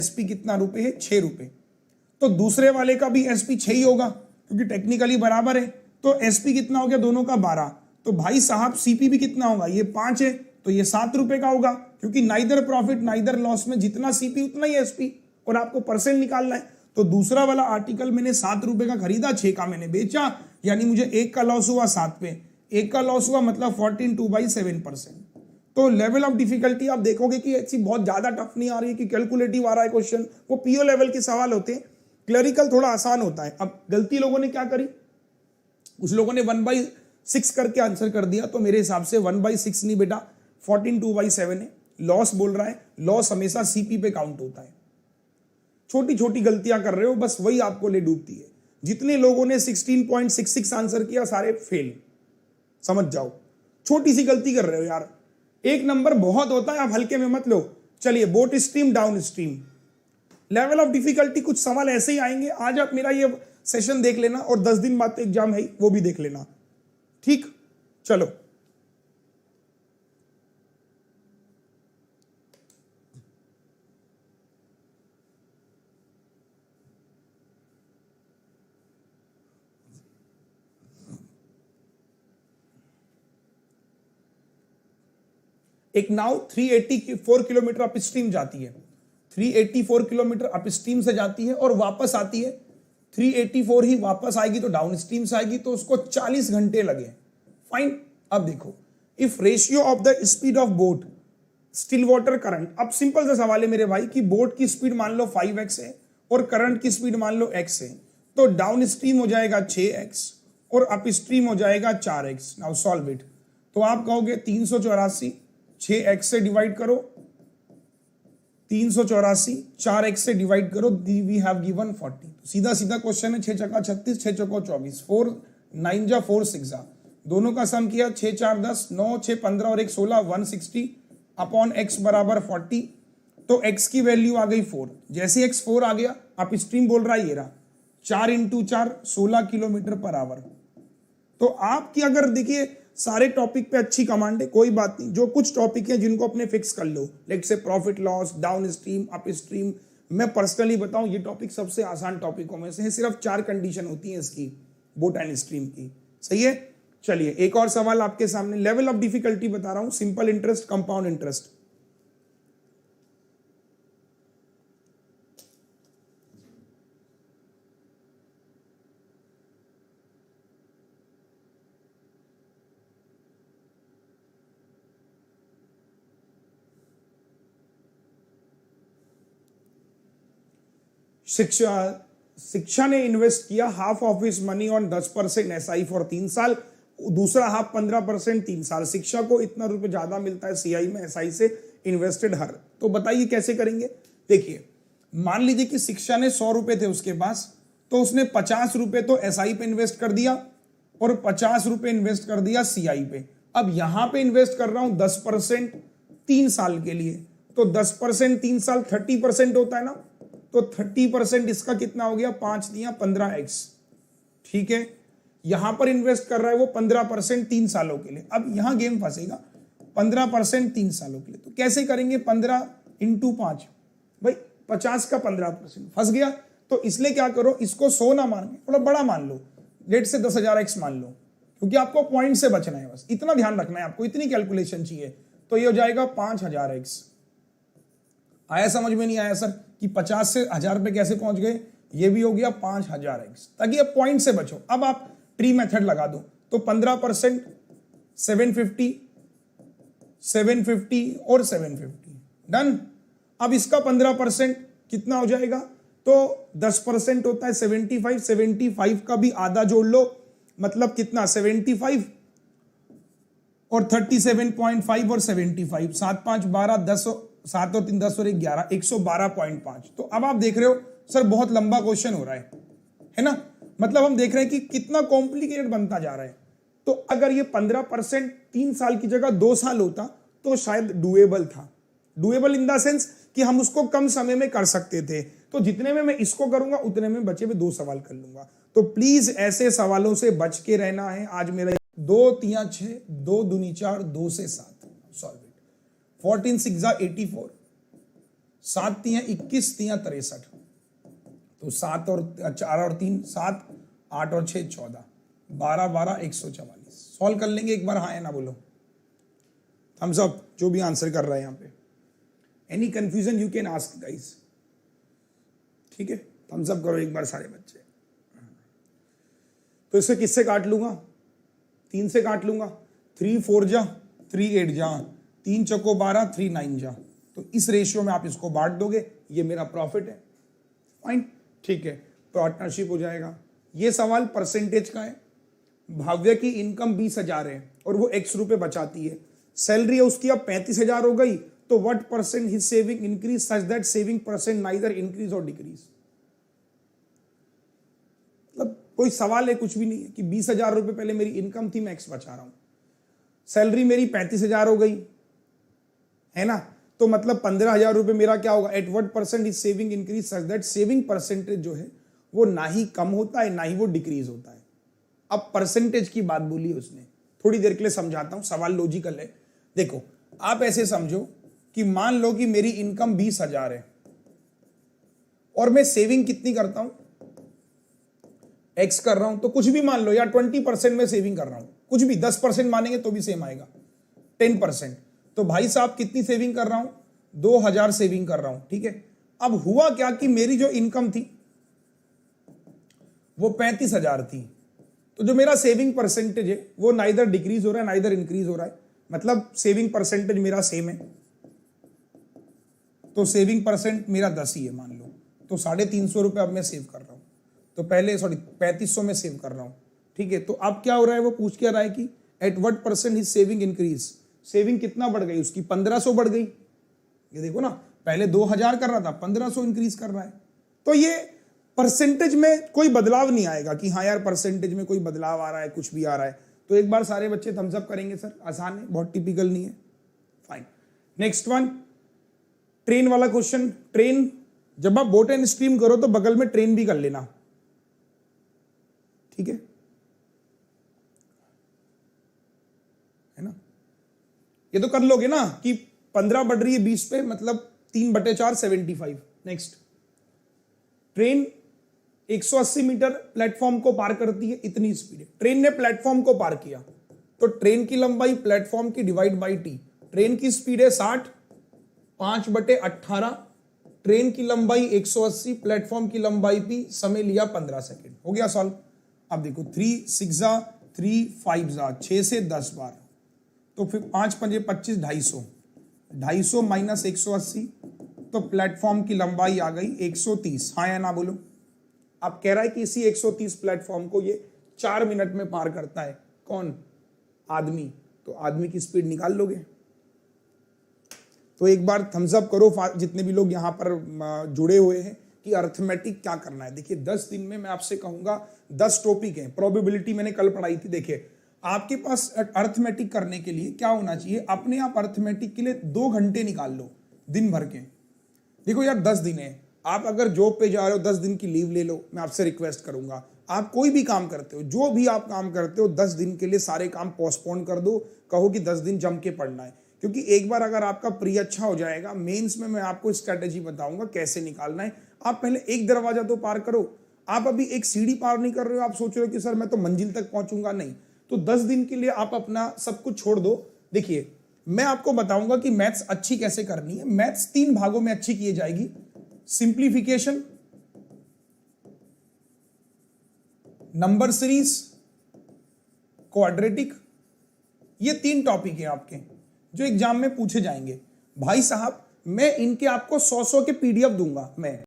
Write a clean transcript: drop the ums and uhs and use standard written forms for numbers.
SP कितना रुपए है, 6 रुपए। तो दूसरे वाले का भी एसपी 6 ही होगा क्योंकि टेक्निकली बराबर है। तो एसपी कितना हो गया दोनों का, 12। तो भाई साहब सीपी भी कितना होगा, ये 5 है तो ये 7 रुपए का होगा क्योंकि नाइदर प्रॉफिट नाइदर लॉस में जितना सीपी उतना ही एसपी और आपको परसेंट निकालना है। तो दूसरा वाला आर्टिकल मैंने 7 रुपए का खरीदा, 6 का मैंने बेचा, यानी मुझे 1 का लॉस हुआ 7 पे, 1 का लॉस हुआ मतलब 14 2/7%। तो लेवल ऑफ डिफिकल्टी आप देखोगे कि ऐसी बहुत ज्यादा टफ नहीं आ रही है कि कैलकुलेटिव आ रहा है क्वेश्चन, वो पीओ लेवल के सवाल होते हैं। क्लरिकल थोड़ा आसान होता है। अब गलती लोगों ने क्या करी, कुछ लोगों ने 1/6 करके आंसर कर दिया, तो मेरे हिसाब से 1/6 नहीं बेटा, 14 2/7 है। लॉस बोल रहा है, लॉस हमेशा सीपी पे काउंट होता है। छोटी छोटी गलतियां कर रहे हो, बस वही आपको ले डूबती है। जितने लोगों ने 16.66 आंसर किया सारे फेल, समझ जाओ, छोटी सी गलती कर रहे हो यार। 1 नंबर बहुत होता है, आप हल्के में मत लो। चलिए, boat stream down stream, level of difficulty कुछ सवाल ऐसे ही आएंगे। आज आप मेरा ये सेशन देख लेना और 10 दिन बाद तो एग्जाम है, वो भी देख लेना, ठीक। चलो, एक नाव 384 किलोमीटर अप स्ट्रीम जाती है, 384 किलोमीटर अप स्ट्रीम से जाती है और वापस आती है 384 ही वापस आएगी, तो डाउन स्ट्रीम से आएगी, तो उसको 40 घंटे लगे। फाइन। अब देखो, if ratio of the speed of boat still water current, अब सिंपल सा सवाल है मेरे भाई कि बोट की स्पीड मान लो 5x है और करंट की स्पीड मान लो x है, तो डाउन स्ट्रीम हो जाएगा 6x और अप स्ट्रीम हो जाएगा 4x। Now solve it. तो आप कहोगे 384, 6x से डिवाइड करो, 384 4x से डिवाइड करो, वी हैव गिवन 40। तो सीधा सीधा क्वेश्चन है, 6 चक्का 36, 6 चौको 24, 4 9 जा 4 6 जा, दोनों का सम किया, 6 4 10, 9 6 15 और 1 16, 160 अपॉन x बराबर 40। तो x की वैल्यू आ गई 4। जैसे x 4 आ गया, आप स्ट्रीम बोल रहा है ये रहा, 4 × 4 16 किलोमीटर पर आवर। तो आपकी अगर देखिए सारे टॉपिक पे अच्छी कमांड है, कोई बात नहीं, जो कुछ टॉपिक है जिनको अपने फिक्स कर लो, लेट से profit loss, down stream, up stream. मैं पर्सनली बताऊं, ये टॉपिक सबसे आसान टॉपिकों में से है, सिर्फ 4 कंडीशन होती है इसकी, बोट एंड स्ट्रीम की। सही है। चलिए, एक और सवाल आपके सामने, लेवल ऑफ डिफिकल्टी बता रहा हूं, सिंपल इंटरेस्ट, कंपाउंड इंटरेस्ट। शिक्षा ने इन्वेस्ट किया half of his money on 10% SI for 3 साल, दूसरा हाफ 15% 3 साल। शिक्षा को इतना रुपए ज्यादा मिलता है CI में SI से इन्वेस्टेड हर। तो बताइए कैसे करेंगे। देखिए, मान लीजिए कि शिक्षा ने 100 रुपए थे उसके पास, तो उसने 50 रुपए तो SI पे इन्वेस्ट कर दिया और 50 रुपए इन्वेस्ट कर दिया CI पे। अब यहां पे इन्वेस्ट कर रहा हूं 10% 3 साल के लिए, तो 10% 3 साल 30% होता है ना, तो 30% इसका कितना हो गया, 5 दिया 15x। ठीक है, यहां पर इन्वेस्ट कर रहा है वो 15% 3 सालों के लिए। अब यहां गेम फंसेगा, 15% 3 सालों के लिए, तो कैसे करेंगे, 15 × 5, भाई 50 का 15%, फंस गया। तो इसलिए क्या करो, इसको 100 ना मान, थोड़ा बड़ा मान लो, लेट से 10,000x मान लो, क्योंकि आपको पॉइंट से बचना है, बस इतना ध्यान रखना है आपको, इतनी कैलकुलेशन चाहिए। तो ये हो जाएगा 5000x। आया समझ में? नहीं आया सर कि 50 से 1000 पे कैसे पहुंच गए, ये भी हो गया 5000x, ताकि अब पॉइंट से बचो। अब आप ट्री मेथड लगा दो, तो 15% 750 750 और 750 डन। अब इसका 15% कितना हो जाएगा, तो 10% होता है 75, 75 का भी आधा जोड़ लो, मतलब कितना 75 और 37.5 और 75, 7 5 12 10, 7 और 3 10 और 1 11, 112.5। तो अब आप देख रहे हो सर बहुत लंबा क्वेश्चन हो रहा है ना, मतलब हम देख रहे हैं कि कितना कॉम्प्लिकेटेड बनता जा रहा है। तो अगर ये 15% 3 साल की जगह 2 साल होता तो शायद डुएबल था। डुएबल इन द सेंस कि हम उसको कम समय में कर सकते थे। तो जितने में मैं इसको करूंगा उतने में बचे हुए 2 सवाल कर लूंगा। तो प्लीज ऐसे सवालों से बच के रहना है। आज मेरा 2 3 6 2 दूनी 4 2 से 7 सॉल्व इट। 14 6 84, 7 तियां 21, तियां 63, तो 7 और 4 और 3 7, 8 और 6 14, 12 12 144। सॉल्व कर लेंगे एक बार, हाँ या ना बोलो। थम्स अप जो भी आंसर कर रहा है यहाँ पे। Any confusion you can ask guys, ठीक है। थम्स अप करो एक बार सारे बच्चे। तो इसे किससे काट लूंगा? 3 से काट लूंगा। 3 4 जा, 3 8 जा, 3 चौको 12, 3 9 जा। तो इस रेशियो में आप इसको बांट दोगे, ये मेरा प्रॉफिट है। फाइन, ठीक है, पार्टनरशिप हो जाएगा। ये सवाल परसेंटेज का है। भाव्य की इनकम 20,000 है और वो x रुपए बचाती है। सैलरी है उसकी अब 35,000 हो गई, तो what percent his saving increase such that saving percent neither increase और डिक्रीज। मतलब कोई सवाल है, कुछ भी नहीं है कि 20,000 रुपए पहले मेरी इनकम थी, मैं x बचा रहा हूं। सैलरी मेरी 35,000 हो गई है ना, तो मतलब 15,000 रुपए मेरा क्या होगा? At what percent his saving increase such that saving percentage जो है वो ना ही कम होता है ना ही वो डिक्रीज होता है। अब परसेंटेज की बात बोली उसने, थोड़ी देर के लिए समझाता हूं, सवाल लॉजिकल है। देखो आप ऐसे समझो कि मान लो कि मेरी इनकम 20,000 है और मैं सेविंग कितनी करता हूं? x कर रहा हूं, तो कुछ भी मान लो यार 20% में सेविंग कर रहा हूं, कुछ भी 10% मानेंगे तो भी सेम आएगा, 10%। तो भाई साहब कितनी सेविंग कर रहा हूं? 2,000 सेविंग कर रहा हूं, ठीक है। अब हुआ क्या कि मेरी जो इनकम थी वो 35,000 थी, तो जो मेरा सेविंग परसेंटेज है वो नाइदर डिक्रीज हो रहा है नाइदर इंक्रीज हो रहा है। मतलब सेविंग परसेंटेज मेरा सेम है, तो सेविंग परसेंट मेरा 10 ही है मान लो, तो 350 रुपए अब मैं सेव कर रहा हूं। तो पहले 3500 में सेव कर रहा हूं, ठीक है। तो अब क्या हो रहा है, वो पूछ क्या रहा है कि at what percent his saving increase. Saving कितना बढ़ गई उसकी? 1500 बढ़ गई। ये देखो ना, पहले 2,000 कर रहा था, 1500 इंक्रीज कर रहा है। तो ये परसेंटेज में कोई बदलाव नहीं आएगा कि हाँ यार परसेंटेज में कोई बदलाव आ रहा है, कुछ भी आ रहा है। तो एक बार सारे बच्चे थम्स अप करेंगे सर, आसान है, बहुत टिपिकल नहीं है। फाइन, नेक्स्ट वन, ट्रेन वाला क्वेश्चन। ट्रेन, जब आप बोट एंड स्ट्रीम करो तो बगल में ट्रेन भी कर लेना, ठीक है ना। ये तो कर लोगे ना कि 15 बढ़ रही है 20 पे, मतलब 3/4 75। नेक्स्ट, ट्रेन 180 मीटर प्लेटफॉर्म को पार करती है, इतनी स्पीड है। ट्रेन ने प्लेटफॉर्म को पार किया, तो ट्रेन की लंबाई प्लेटफॉर्म की डिवाइड बाई टी। ट्रेन की स्पीड है 60, 5/18। ट्रेन की लंबाई 180, प्लेटफॉर्म की लंबाई पी, समय लिया 15 सेकेंड। हो गया सॉल्व। अब देखो 3 6 3 5 6 से 10 बार, तो फिर 5 5 25, 250। 250 माइनस 180, तो प्लेटफॉर्म की लंबाई आ गई 130। हाँ या ना बोलो। अब कह रहा है कि इसी 130 प्लेटफॉर्म को ये 4 मिनट में पार करता है। कौन? आदमी। तो आदमी की स्पीड निकाल लोगे। तो एक बार थम्स अप करो जितने भी लोग यहाँ पर जुड़े हुए हैं कि अर्थमेटिक क्या करना है। देखिए 10 दिन में मैं आपसे कहूंगा 10 टॉपिक हैं। प्रोबेबिलिटी मैंने कल पढ़ाई थी। देखिए आपके पास अर्थमेटिक करने के लिए क्या होना चाहिए, अपने आप अर्थमेटिक के लिए 2 घंटे निकाल लो दिन भर के। देखो यार 10 दिन है, आप अगर जॉब पे जा रहे हो 10 दिन की लीव ले लो। मैं आपसे रिक्वेस्ट करूंगा, आप कोई भी काम करते हो, जो भी आप काम करते हो, 10 दिन के लिए सारे काम पोस्टपोन कर दो। कहो कि 10 दिन जम के पढ़ना है, क्योंकि एक बार अगर आपका प्री अच्छा हो जाएगा, मेंस में मैं आपको स्ट्रेटेजी बताऊंगा कैसे निकालना है। आप पहले एक दरवाजा तो पार करो। आप अभी एक सीढ़ी पार नहीं कर रहे हो, आप सोच रहे हो कि सर मैं तो मंजिल तक पहुंचूंगा, नहीं। तो 10 दिन के लिए आप अपना सब कुछ छोड़ दो। देखिए मैं आपको बताऊंगा कि मैथ्स अच्छी कैसे करनी है। मैथ्स 3 भागों में अच्छी की जाएगी, सिंप्लीफिकेशन, नंबर सीरीज, क्वाड्रेटिक। ये 3 टॉपिक है आपके जो एग्जाम में पूछे जाएंगे। भाई साहब मैं इनके आपको 100 के PDF दूंगा मैं।